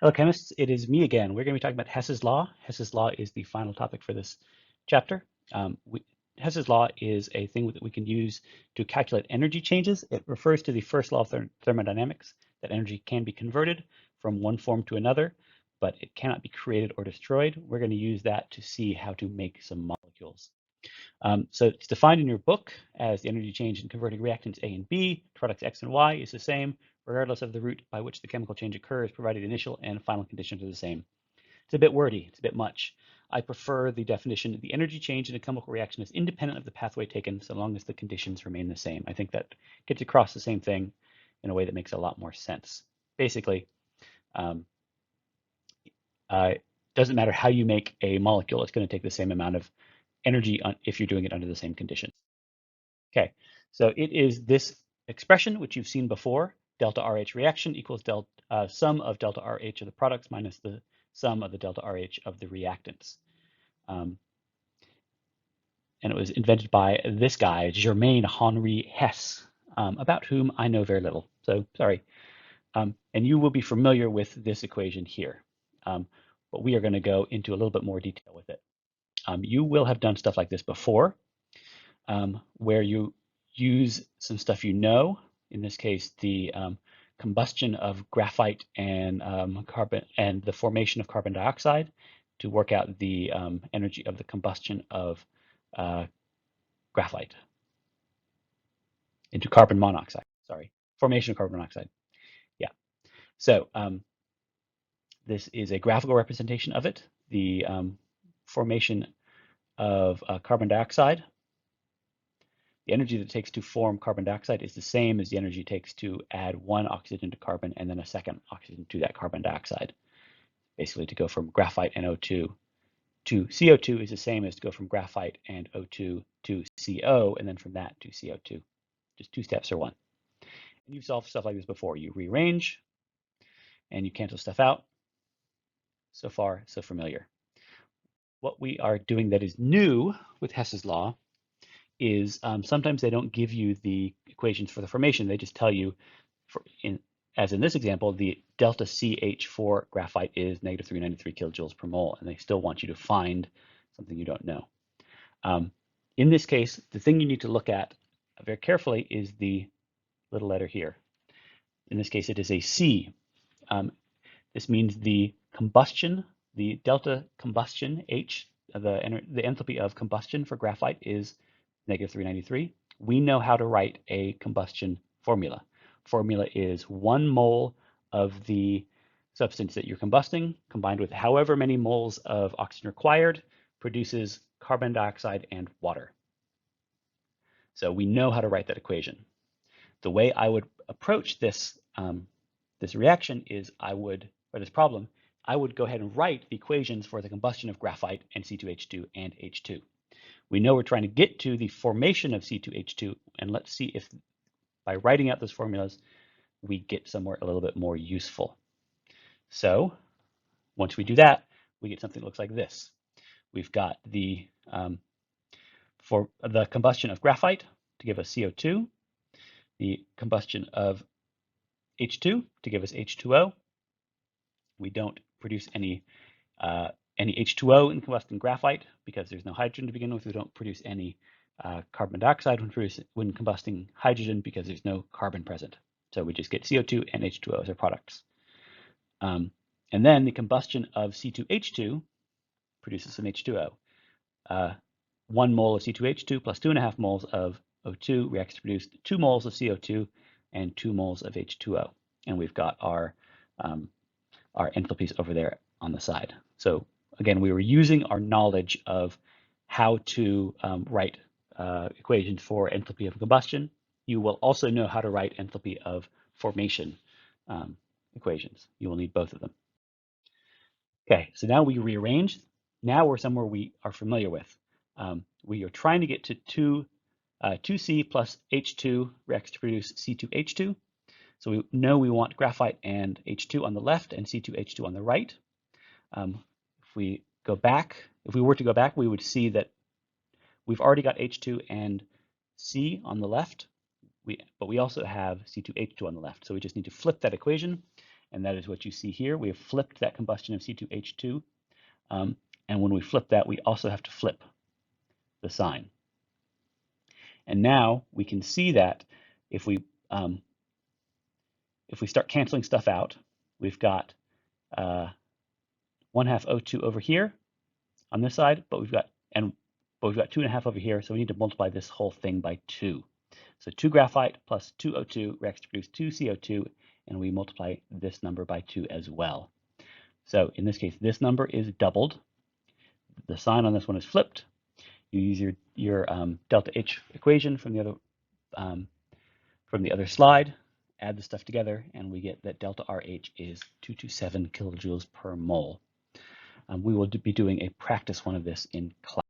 Hello, chemists. It is me again. We're going to be talking about Hess's law. Hess's law is the final topic for this chapter. Hess's law is a thing that we can use to calculate energy changes. It refers to the first law of thermodynamics, that energy can be converted from one form to another, but it cannot be created or destroyed. We're going to use that to see how to make some molecules. So it's defined in your book as the energy change in converting reactants A and B, products X and Y is the same, regardless of the route by which the chemical change occurs, provided initial and final conditions are the same. It's a bit wordy, it's a bit much. I prefer the definition, the energy change in a chemical reaction is independent of the pathway taken so long as the conditions remain the same. I think that gets across the same thing in a way that makes a lot more sense. Basically, it doesn't matter how you make a molecule, it's going to take the same amount of energy if you're doing it under the same conditions. Okay, so it is this expression, which you've seen before, delta RH reaction equals sum of delta RH of the products minus the sum of the delta RH of the reactants. And it was invented by this guy, Germain Henri Hess, about whom I know very little, so sorry. And you will be familiar with this equation here, but we are going to go into a little bit more detail with it. You will have done stuff like this before, where you use some stuff you know, in this case, the combustion of graphite and carbon and the formation of carbon dioxide to work out the energy of the combustion of graphite into carbon monoxide, sorry, formation of carbon monoxide. Yeah, so this is a graphical representation of it, the formation of carbon dioxide. The energy that it takes to form carbon dioxide is the same as the energy it takes to add one oxygen to carbon and then a second oxygen to that carbon dioxide. Basically, to go from graphite and O2 to CO2 is the same as to go from graphite and O2 to CO, and then from that to CO2. Just two steps or one. And you've solved stuff like this before. You rearrange and you cancel stuff out. So far, so familiar. What we are doing that is new with Hess's law is sometimes they don't give you the equations for the formation. They just tell you, as in this example, the delta CH for graphite is negative 393 kilojoules per mole, and they still want you to find something you don't know. In this case, the thing you need to look at very carefully is the little letter here. In this case, it is a C. This means the combustion, the delta combustion H, the enthalpy of combustion for graphite is negative 393. We know how to write a combustion formula. Formula is 1 mole of the substance that you're combusting combined with however many moles of oxygen required produces carbon dioxide and water. So we know how to write that equation. The way I would approach this this reaction is or this problem, I would go ahead and write the equations for the combustion of graphite and C2H2 and H2. We know we're trying to get to the formation of C2H2, and let's see if by writing out those formulas, we get somewhere a little bit more useful. So once we do that, we get something that looks like this. We've got the for the combustion of graphite to give us CO2, the combustion of H2 to give us H2O. We don't produce any H2O in combusting graphite because there's no hydrogen to begin with. We don't produce any carbon dioxide when combusting hydrogen because there's no carbon present. So we just get CO2 and H2O as our products. And then the combustion of C2H2 produces some H2O. 1 mole of C2H2 plus 2.5 moles of O2 reacts to produce 2 moles of CO2 and 2 moles of H2O. And we've got our enthalpies over there on the side. So again, we were using our knowledge of how to write equations for enthalpy of combustion. You will also know how to write enthalpy of formation equations. You will need both of them. Okay, so now we rearrange. Now we're somewhere we are familiar with. We are trying to get to 2C plus H2 reacts to produce C2H2. So we know we want graphite and H2 on the left and C2H2 on the right. If we were to go back, we would see that we've already got H2 and C on the left, but we also have C2H2 on the left. So we just need to flip that equation and that is what you see here. We have flipped that combustion of C2H2, and when we flip that, we also have to flip the sign. And now we can see that if we start canceling stuff out, we've got 1/2 O2 over here on this side, but we've got 2.5 over here, so we need to multiply this whole thing by 2. So 2 graphite plus 2 O2 reacts to produce 2 CO2, and we multiply this number by 2 as well. So in this case, this number is doubled. The sign on this one is flipped. You use your delta H equation from the other slide, add the stuff together, and we get that delta RH is 227 kilojoules per mole. We will be doing a practice one of this in class.